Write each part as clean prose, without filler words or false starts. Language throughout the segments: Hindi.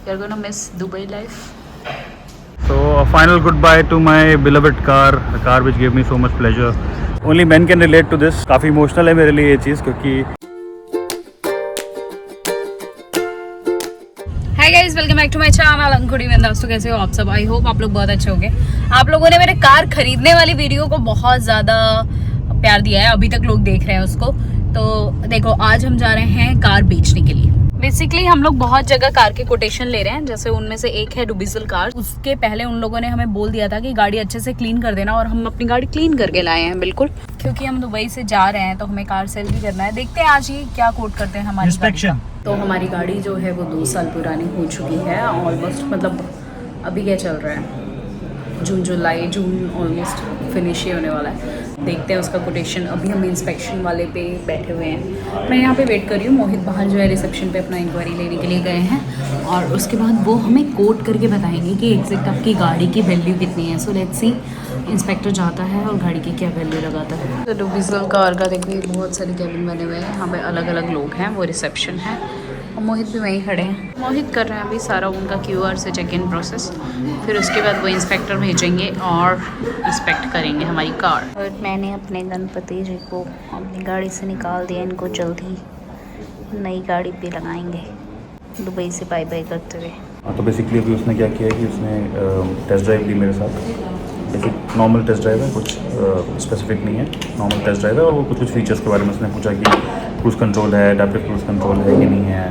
You're gonna miss Dubai life. So a final goodbye to my beloved car, a car which gave me so much pleasure. Only men can relate to this. काफ़ी इमोशनल है मेरे लिए ये चीज़ क्योंकि hi guys, welcome back to my channel Ankudi में। दोस्तों कैसे हो आप सब? आई होप आप लोग बहुत अच्छे होंगे। आप लोगों ने मेरे कार खरीदने वाली वीडियो को बहुत ज़्यादा प्यार दिया है, अभी तक लोग देख रहे हैं उसको। तो देखो, आज हम जा रहे हैं कार बेचने के लिए। बेसिकली हम लोग बहुत जगह कार के कोटेशन ले रहे हैं, जैसे उनमें से एक है डुबिसल कार। उसके पहले उन लोगों ने हमें बोल दिया था कि गाड़ी अच्छे से क्लीन कर देना, और हम अपनी गाड़ी क्लीन करके लाए हैं बिल्कुल, क्योंकि हम दुबई से जा रहे हैं तो हमें कार सेल भी करना है। देखते हैं आज ये क्या कोट करते हैं हमारी इंस्पेक्शन। तो हमारी गाड़ी जो है वो 2 साल पुरानी हो चुकी है ऑलमोस्ट। मतलब अभी क्या चल रहा है, जून ऑलमोस्ट फिनिश ही होने वाला है। देखते हैं उसका कोटेशन। अभी हम इंस्पेक्शन वाले पे बैठे हुए हैं। मैं यहाँ पे वेट कर रही हूँ। मोहित बाहर जो है रिसेप्शन पे अपना इंक्वायरी लेने के लिए गए हैं, और उसके बाद वो हमें कोट करके बताएंगे कि एग्जैक्ट आपकी गाड़ी की वैल्यू कितनी है। सो लेट्स सी, इंस्पेक्टर जाता है और गाड़ी की क्या वैल्यू लगाता है। तो डुबिसल कार का देखिए बहुत सारे कैबिन बने हुए हैं, यहाँ पे अलग अलग लोग हैं, वो रिसेप्शन है और मोहित भी वहीं खड़े हैं। मोहित कर रहे हैं अभी सारा उनका QR से चेक इन प्रोसेस, फिर उसके बाद वो इंस्पेक्टर भेजेंगे और इंस्पेक्ट करेंगे हमारी कार। और मैंने अपने गणपति जी को अपनी गाड़ी से निकाल दिया, इनको जल्दी नई गाड़ी पे लगाएंगे दुबई से बाय बाय करते हुए। हाँ, तो बेसिकली अभी उसने क्या किया है कि उसने टेस्ट ड्राइव ली मेरे साथ। बेसिक नॉर्मल टेस्ट ड्राइव है, कुछ स्पेसिफिक नहीं है, नॉर्मल टेस्ट ड्राइव है। और वो कुछ फीचर्स के बारे में उसने पूछा कि क्रूज़ कंट्रोल है, एडेप्टिव क्रूज़ कंट्रोल है कि नहीं है,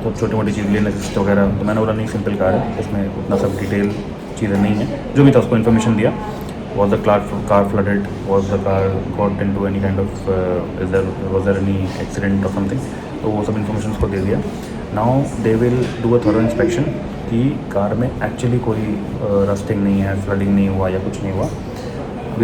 तो छोटी मोटी चीज़, लेन असिस्ट वगैरह। तो मैंने बोला नहीं, सिंपल कार है, इसमें उतना सब डिटेल चीज़ें नहीं है। जो भी था उसको इन्फॉर्मेशन दिया। Was the car flooded, was the car got in to any kind of was there any accident और समथिंग, तो वो सब इन्फॉर्मेशन उसको दे दिया। Now they will do a thorough inspection कि कार में एक्चुअली कोई रस्टिंग नहीं है, फ्लडिंग नहीं हुआ या कुछ नहीं हुआ।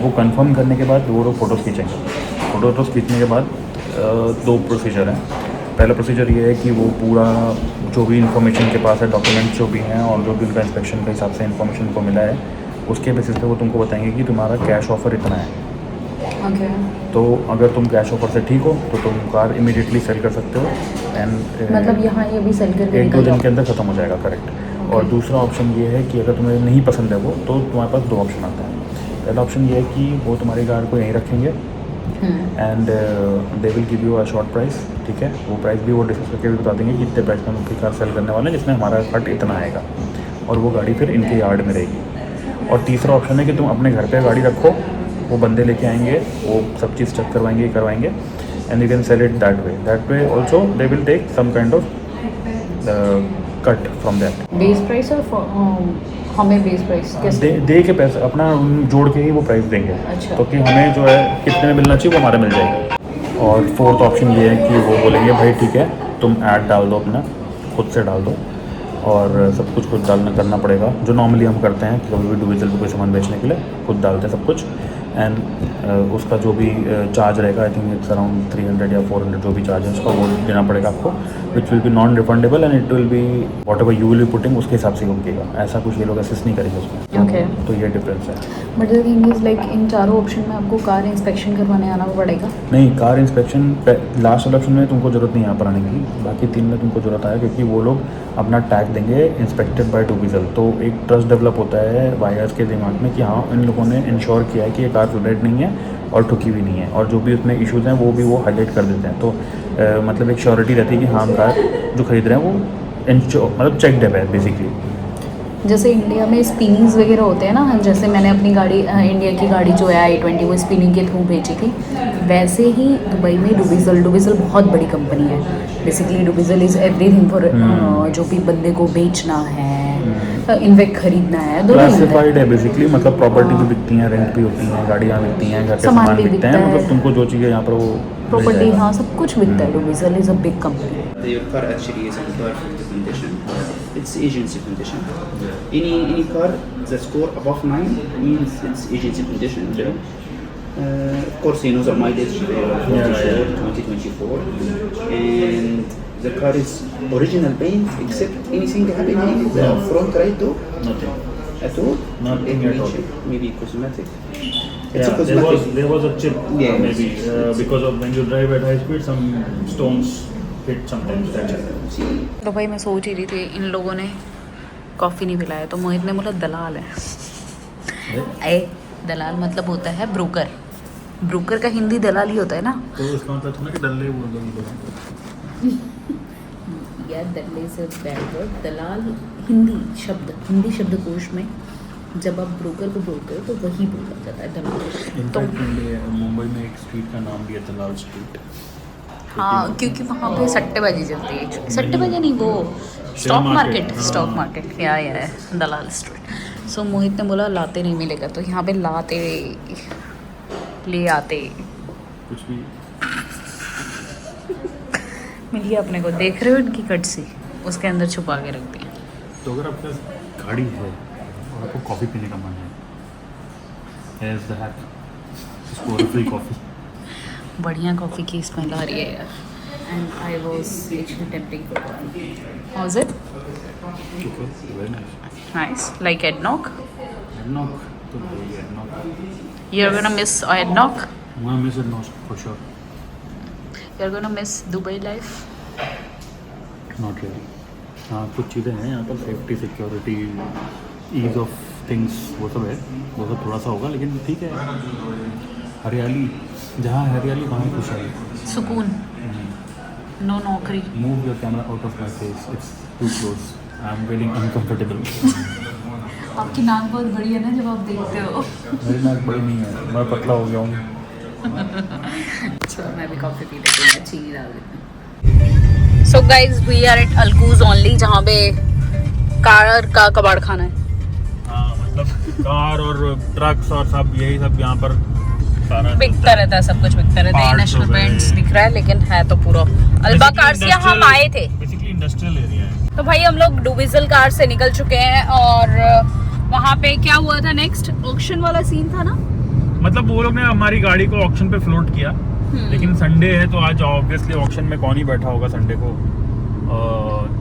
वो कंफर्म करने के बाद वो लोग फ़ोटोज़ खींचेंगे। फ़ोटोज़ खींचने के बाद 2 प्रोसीजर हैं। पहला प्रोसीजर ये है कि वो पूरा जो भी इन्फॉर्मेशन के पास है, डॉक्यूमेंट्स जो भी हैं और जो भी उनका इंस्पेक्शन के हिसाब से इन्फॉर्मेशन को मिला है, उसके बेसिस पे वो तुमको बताएंगे कि तुम्हारा कैश ऑफ़र इतना है। Okay. तो अगर तुम कैश ऑफर से ठीक हो तो तुम कार इमीडिएटली सेल कर सकते हो। एंड मतलब यहाँ ये भी सेल करके 1-2 दिन के अंदर ख़त्म हो जाएगा, करेक्ट। और दूसरा ऑप्शन ये है कि अगर तुम्हें नहीं पसंद है वो, तो तुम्हारे पास 2 ऑप्शन आते हैं। पहला ऑप्शन ये है कि वो तुम्हारी कार को यहीं रखेंगे and they will give you a short price, ठीक है। वो प्राइस भी वो डिस्कस करके भी बता देंगे कि इतने प्राइस में हम अपनी कार सेल करने वाले हैं, जिसमें हमारा कट इतना आएगा, और वो गाड़ी फिर इनके यार्ड में रहेगी। और तीसरा ऑप्शन है कि तुम अपने घर पे गाड़ी रखो, वो बंदे लेके आएंगे, वो सब चीज़ चेक करवाएंगे and you can sell it that way also. They will take some kind of cut from that. Base price और हमें बेस प्राइस कैसे दे के पैसे अपना जोड़ के ही वो प्राइस देंगे। अच्छा। तो कि हमें जो है कितने में मिलना चाहिए वो हमारा मिल जाएगा। और फोर्थ ऑप्शन ये है कि वो बोलेंगे भाई ठीक है, तुम ऐड डाल दो, अपना खुद से डाल दो, और सब कुछ खुद करना पड़ेगा, जो नॉर्मली हम करते हैं कि कभी भी डुबिसल पे कोई सामान बेचने के लिए खुद डालते हैं सब कुछ। एंड उसका जो भी चार्ज रहेगा, आई थिंक इट्स अराउंड 300 या 400 जो भी चार्ज है उसका, वो देना पड़ेगा आपको, which will be non refundable and it will be what ever you will be putting, उसके हिसाब से वो बिकेगा। ऐसा कुछ ये लोग असिस्ट नहीं करेंगे उसमें। ओके। तो ये डिफरेंस है। But the thing is like in चारों ऑप्शन में आपको कार इंस्पेक्शन करवाने आना पड़ेगा? नहीं, कार इंस्पेक्शन लास्ट वाले ऑप्शन में तुमको ज़रूरत नहीं है यहाँ पर आने की, बाकी 3 में तुमको ज़रूरत है, क्योंकि वो लोग अपना टैग देंगे इंस्पेक्टेड बाय डुबिसल। तो एक ट्रस्ट डेवलप होता है बायर्स के दिमाग में कि हाँ, इन लोगों ने इंश्योर किया है कि ये कार फ्लडेड नहीं है और ठुकी भी नहीं है, और जो भी उसमें इश्यूज़ हैं वो भी वो हाईलाइट कर देते हैं। तो मतलब एक श्योरिटी रहती है कि हाँ, कार जो खरीद रहे हैं वो मतलब चेकड है बेसिकली। जैसे इंडिया में स्पिनिंग्स वगैरह होते हैं ना, जैसे मैंने अपनी गाड़ी इंडिया की गाड़ी जो है i20 वो स्पिनिंग के थ्रू बेची थी, वैसे ही दुबई में डुबिसल बहुत बड़ी कंपनी है। बेसिकली डुबिसल इज़ एवरीथिंग फॉर जो भी बंदे को बेचना है, इन्वेस्ट खरीदना है, क्लासिफाइड है बेसिकली। मतलब प्रॉपर्टी भी बिकती हैं, रेंट भी होती हैं, गाड़ियाँ बिकती हैं, घर के सामान भी बिकते हैं, मतलब तुमको जो चाहिए यहाँ पर वो प्रॉपर्टी, हाँ सब कुछ बिकता है। Dubizzle is a big company. Your car actually is in perfect condition. It's agency condition. Any car that score above 9 means it's agency condition. You know? Of course, you know the mileage 2024, and the car is original paint, except anything happening in the front right door. Nothing. At all? Nothing at all. Maybe cosmetic. Yeah, there was a chip, Yeah, maybe because of when you drive at high speed, some stones hit sometimes. That's it. तो भाई मैं सोच ही रही थी इन लोगों ने कॉफ़ी नहीं पिलाया तो मोहित ने बोला दलाल है। ए दलाल मतलब होता है ब्रोकर। ब्रोकर का हिंदी दलाल ही होता है ना। तो इसका मतलब था ना कि डल्ले बोल दो। यार दल्ले से बैड वर्ड। दलाल हिंदी शब्दकोश में जब आप ब्रोकर को बोलते हो तो वही बोला जाता है दलाल। तो मुंबई में एक स्ट्रीट का नाम भी है दलाल स्ट्रीट। हाँ क्योंकि वहाँ पे सट्टेबाजी चलती है। सट्टेबाजी नहीं वो स्टॉक मार्केट या दलाल स्ट्रीट। सो मोहित ने बोला लाते नहीं मिलेगा तो यहाँ पे लाते ले आते कुछ भी मिल गया अपने को। देख रहे हो इनकी कटसी उसके अंदर छुपा के रख दी। तो अगर आपके पास गाड़ी है और आपको कॉफ़ी पीने का मन है as the hack score free coffee. बढ़िया कॉफ़ी की स्मेल आ रही है यार। And I was actually tempting for coffee. How is it? Very nice. Nice like ADNOC. ADNOC तो ADNOC you are gonna miss ADNOC. वहाँ miss ADNOC for sure. You are gonna miss Dubai life. Not really. हाँ कुछ चीज़ें हैं यहाँ पर, safety security ease of things वो सब है, वो सब थोड़ा सा होगा लेकिन ठीक है। हरियाली जहाँ हरियाली वहाँ खुशहाली सुकून। नो नौकरी। Move your camera out of my face, it's too close, I am feeling uncomfortable. आपकी नाक बहुत बड़ी है ना जब आप देखते हो। मेरी नाक बड़ी नहीं है, मैं पतला हो गया हूँ। चलो मैं भी कॉफ़ी पी लेती हूँ, चीनी डाल देती हूँ। So guys we are at Al Quoz only जहाँ पे कार का कबाड़ खाना है। हाँ मतलब कार और ट्रक्स और सब यही सब यहाँ पर सारा बिकता रहता है, सब कुछ बिकता रहता है। Parts नेशनल हो गए। पेंट्स दिख रहा है लेकिन है तो पूरा अल्बा कार्स। यहाँ हम आए थे बेसिकली इंडस्ट्रियल एरिया है। तो भाई हम लोग डुबिजल कार से निकल चुके हैं और वहाँ पे क्या हुआ था नेक्स्ट ऑक्शन वाला सीन था ना। मतलब वो लोग ने हमारी गाड़ी को ऑक्शन पे फ्लोट किया, लेकिन संडे है तो आज ऑब्वियसली ऑक्शन में कौन ही बैठा होगा संडे को।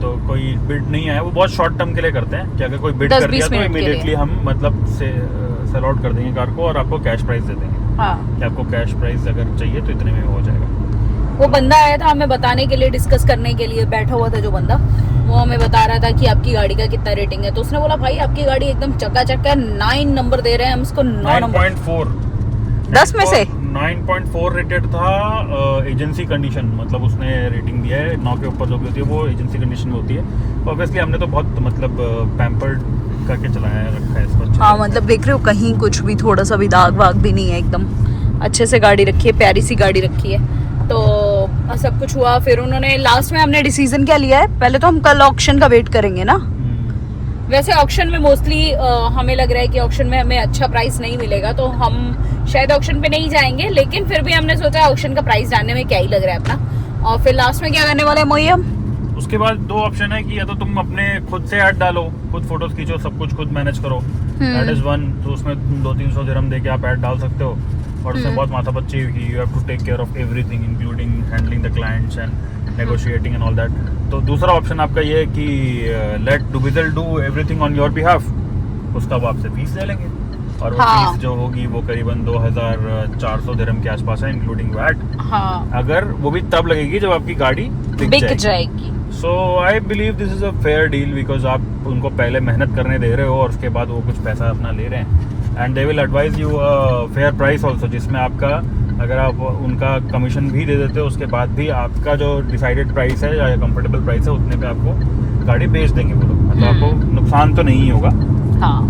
तो कोई बिड नहीं आया। वो बहुत शॉर्ट टर्म के लिए करते हैं कि अगर कोई बिड 10-20 कर दिया तो मिनट के लिए। इमीडिएटली हम मतलब से सेल आउट कर देंगे कार को और आपको कैश प्राइस दे देंगे। हाँ कि आपको कैश प्राइस अगर चाहिए तो इतने में हो जाएगा। वो बंदा आया था हमें बताने के लिए, डिस्कस करने के लिए बैठा हुआ था जो बंदा, वो हमें बता रहा था कि आपकी गाड़ी का कितना रेटिंग है। तो उसने बोला भाई आपकी गाड़ी एकदम चकाचक है, 9 नंबर दे रहे हैं हम इसको। 9 नंबर 9.4 10 में से 9.4 रेटेड था। एजेंसी कंडीशन मतलब उसने रेटिंग दिया है 9 के ऊपर जो भी होती है वो एजेंसी कंडीशन में होती है। ऑब्वियसली हमने तो बहुत मतलब पैम्पर्ड करके चलाया रखा है इसको। हाँ मतलब देख रहे हो कहीं कुछ भी थोड़ा सा भी दाग वाग भी नहीं है, एकदम अच्छे से गाड़ी रखी है, प्यारी सी गाड़ी रखी है। तो सब कुछ हुआ। फिर उन्होंने लास्ट में हमने डिसीजन क्या लिया है, पहले तो हम कल ऑक्शन का वेट करेंगे ना। वैसे ऑक्शन में मोस्टली हमें लग रहा है कि ऑक्शन में हमें अच्छा प्राइस नहीं मिलेगा तो हम शायद ऑक्शन पे नहीं जाएंगे, लेकिन फिर भी हमने सोचा ऑक्शन का प्राइस जानने में क्या ही लग रहा है अपना। और फिर लास्ट में क्या करने वाले हैं मोई हम? उसके बाद 2 ऑप्शन है कि या तो तुम अपने खुद से ऐड डालो, खुद फोटोज खींचो, सब कुछ खुद मैनेज करो, दैट इज वन। तो उसमें 200-300 दिरहम दे के आप ऐड डाल सकते हो और उसमें बहुत माथापच्ची चाहिए कि you have to take care of everything including handling the clients and negotiating and all that. तो दूसरा ऑप्शन आपका ये है कि let Dubizzle do everything on your behalf, उसका वो आपसे फीस ले लेंगे और वो हाँ। फीस जो होगी वो करीबन 2400 दिरहम के आसपास है इंक्लूडिंग वैट। हाँ अगर वो भी तब लगेगी जब आपकी गाड़ी बिक जाएगी। So I believe this is a fair deal because आप उनको पहले मेहनत करने दे रहे हो और उसके बाद वो कुछ पैसा अपना ले रहे हैं and they will advise you fair price also, जिसमें आपका अगर आप उनका कमीशन भी दे देते हो उसके बाद भी आपका जो डिसाइडेड प्राइस है या कंफर्टेबल प्राइस है उतने पे आपको गाड़ी बेच देंगे वो लोग। मतलब आपको नुकसान तो नहीं होगा। हाँ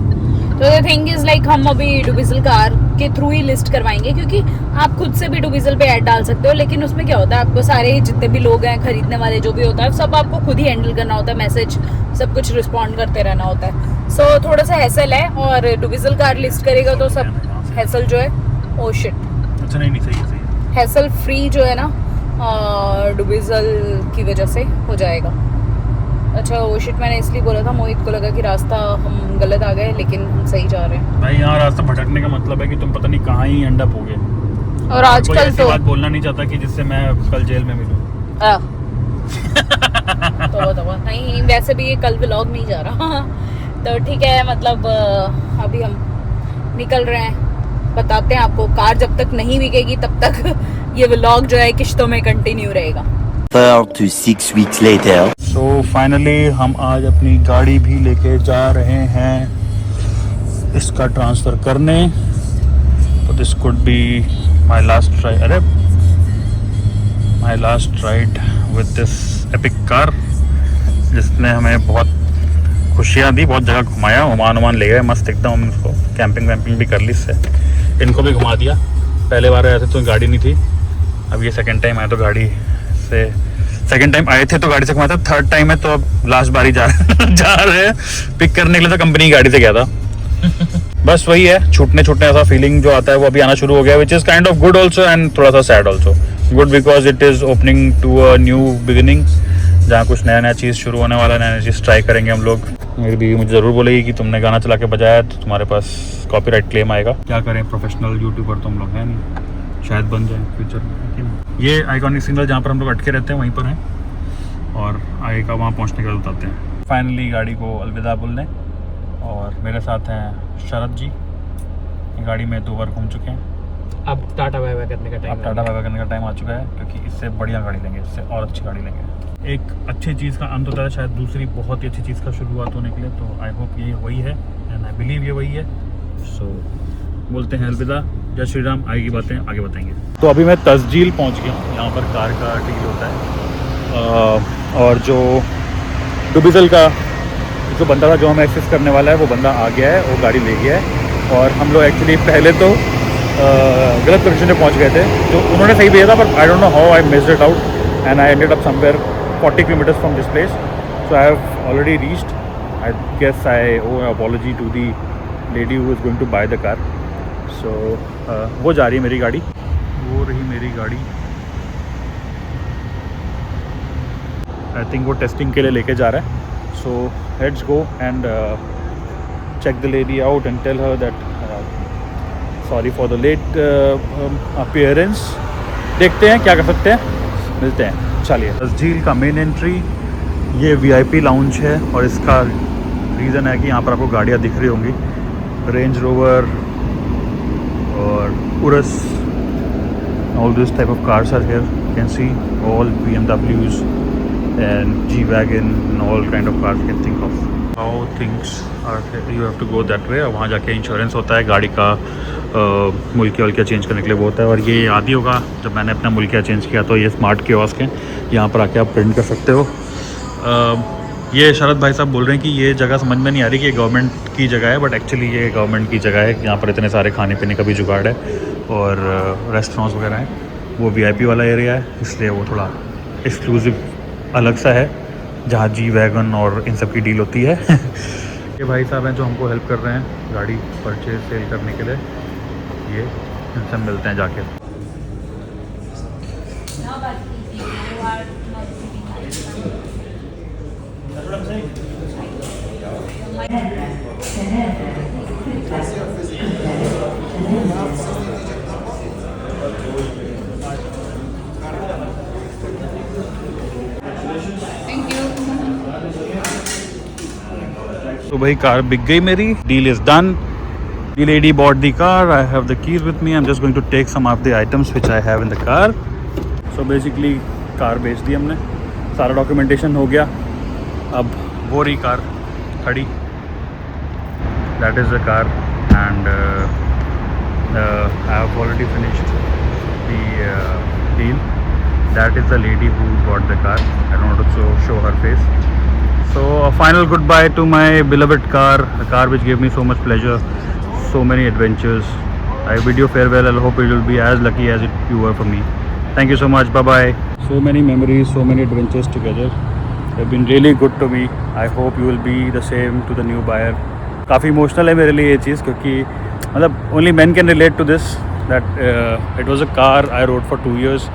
तो द थिंग इज लाइक हम अभी डुबिजल कार के थ्रू ही लिस्ट करवाएंगे क्योंकि आप खुद से भी डुबिजल पे ऐड डाल सकते हो, लेकिन उसमें क्या होता है आपको सारे जितने भी लोग हैं खरीदने वाले जो भी होता है सब आपको खुद ही हैंडल करना होता है, मैसेज सब कुछ रिस्पॉन्ड करते रहना होता है। सो थोड़ा सा हैसल है और डुबिजल कार लिस्ट करेगा तो सब हैसल जो है ओ शिट अच्छा नहीं सही है हैसल फ्री जो है ना डुबिजल की वजह से हो जाएगा। अच्छा वो शिट मैंने इसलिए बोला था, मोहित को लगा कि रास्ता हम गलत आ गए लेकिन हम सही जा रहे हैं। भाई यहाँ रास्ता भटकने का मतलब है कि तुम पता नहीं कहाँ ही एंड अप हो गए। और आजकल तो बात बोलना नहीं चाहता कि जिससे मैं कल जेल में मिलूं। तो नहीं वैसे भी ये कल व्लॉग नहीं जा रहा तो ठीक है मतलब अभी हम निकल रहे हैं, बताते हैं आपको। कार जब तक नहीं बिकेगी तब तक ये व्लॉग जो है किश्तों में कंटिन्यू रहेगा। 4 to 6 weeks later. So finally हम आज अपनी गाड़ी भी लेके जा रहे हैं इसका ट्रांसफ़र करने। तो this could be my last ride with this epic car, जिसने हमें बहुत खुशियाँ दी, बहुत जगह घुमाया, ओमान ले गए मस्त एकदम। हम इसको कैंपिंग वैम्पिंग भी कर ली इससे, इनको भी घुमा दिया। पहले बार आए थे तो गाड़ी नहीं थी, अब ये सेकंड टाइम आए तो गाड़ी से, सेकंड टाइम आए थे तो गाड़ी से घुमाया था, थर्ड टाइम है तो अब लास्ट बारी जा रहे हैं पिक करने के लिए। तो कंपनी की गाड़ी से गया था। बस वही है, छूटने ऐसा फीलिंग जो आता है वो अभी आना शुरू हो गया, which is kind of good also and थोड़ा सा sad also. Good because it is opening to a new beginning, जहाँ कुछ नया चीज़ शुरू होने वाला है, नया चीज़ ट्राई करेंगे हम लोग। मेरी बीवी मुझे ज़रूर बोलेगी कि तुमने गाना चला के बजाया तो तुम्हारे पास कॉपीराइट क्लेम आएगा। क्या करें, प्रोफेशनल यूट्यूबर तो हम लोग हैं नहीं, शायद बन जाए फ्यूचर में। ये आइकॉनिक सिग्नल जहाँ पर हम लोग अटके रहते हैं वहीं पर हैं, और आगे का वहाँ पहुँचने के बाद बताते हैं। फाइनली गाड़ी को अलविदा बोलने, और मेरे साथ हैं शरद जी। गाड़ी में 2 बार घूम चुके हैं, अब टाटा बाय बाय करने का टाइम आ चुका है, क्योंकि इससे बढ़िया गाड़ी लेंगे, इससे और अच्छी गाड़ी लेंगे। एक अच्छी चीज़ का अंत होता है, शायद दूसरी बहुत ही अच्छी चीज़ का शुरुआत होने के लिए। तो आई होप ये वही है, एंड आई बिलीव ये वही है। सो बोलते हैं अलविदा, जय श्री राम। आगे की बातें आगे बताएंगे। तो अभी मैं तस्जील पहुंच गया हूँ, यहाँ पर कार का डील होता है, और जो डुबिजल का जो बंदा था जो हमें एक्सेस करने वाला है, वो बंदा आ गया है, वो गाड़ी ले गया है। और हम लोग एक्चुअली पहले तो गलत पोजीशन में पहुँच गए थे, जो उन्होंने सही भेजा था, पर I don't know how I missed it out and I ended up somewhere 40 kilometres from this place. So I have already reached. I guess I owe apology to the lady who is going to buy the car. So वो जा रही है मेरी गाड़ी, वो रही मेरी गाड़ी। आई थिंक वो टेस्टिंग के लिए लेके जा रहा है। So let's go and check the lady out and tell her that sorry for the late appearance। देखते हैं क्या कर सकते हैं, मिलते हैं, चलिए। तस्जील का मेन एंट्री ये VIP लाउंज है, और इसका रीज़न है कि यहाँ पर आपको गाड़ियाँ दिख रही होंगी, रेंज रोवर और उरस, all this type of cars are here। You can see all BMWs and G-Wagon and all kind of cars you can think of। How things are, you have to go that way। और वहाँ जाके इंश्योरेंस होता है गाड़ी का, मुल्किया वल्किया चेंज करने के लिए वो होता है। और ये याद ही होगा जब मैंने अपना मुल्किया चेंज किया, तो ये स्मार्ट कियोस्क हैं, यहाँ पर आके आप प्रिंट कर सकते हो। ये शरद भाई साहब बोल रहे हैं कि ये जगह समझ में नहीं आ रही कि ये गवर्नमेंट की जगह है, बट एक्चुअली ये गवर्नमेंट की जगह है। यहाँ पर इतने सारे खाने पीने का भी जुगाड़ है, और रेस्टोरेंट्स वगैरह हैं। वो VIP वाला एरिया है, इसलिए वो थोड़ा एक्सक्लूसिव अलग सा है, जहाँ G-Wagon और इन सब की डील होती है। ये भाई साहब हैं जो हमको हेल्प कर रहे हैं गाड़ी परचेज सेल करने के लिए। ये इनसे मिलते हैं जाके। तो भाई कार बिक गई मेरी, deal is done. The lady bought the car. I have the keys with me. I'm just going to take some of the items which I have in the car. So basically car बेच दी हमने, सारा डॉक्यूमेंटेशन हो गया। अब वो रही कार खड़ी, that is the car, and I have already finished the deal. That is the lady who bought the car. I don't want to show her face. So a final goodbye to my beloved car, the car which gave me so much pleasure, so many adventures. I bid you farewell. I hope you will be as lucky as you were for me. Thank you so much. Bye bye. So many memories, so many adventures together. They've been really good to me. I hope you will be the same to the new buyer. काफ़ी इमोशनल है मेरे लिए ये चीज़, क्योंकि मतलब only men can relate to this. That it was a car I rode for 2 years,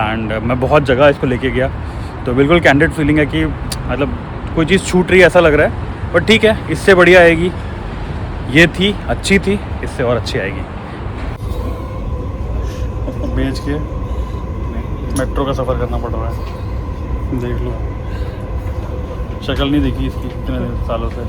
and मैं बहुत जगह इसको लेके गया, तो बिल्कुल कैंडिड फीलिंग है कि मतलब कोई चीज़ छूट रही है ऐसा लग रहा है। बट ठीक है, इससे बढ़िया आएगी। ये थी अच्छी थी, इससे और अच्छी आएगी। बेच के मेट्रो का सफ़र करना पड़ रहा है, देख लो। शक्ल नहीं देखी इसकी इतने सालों से।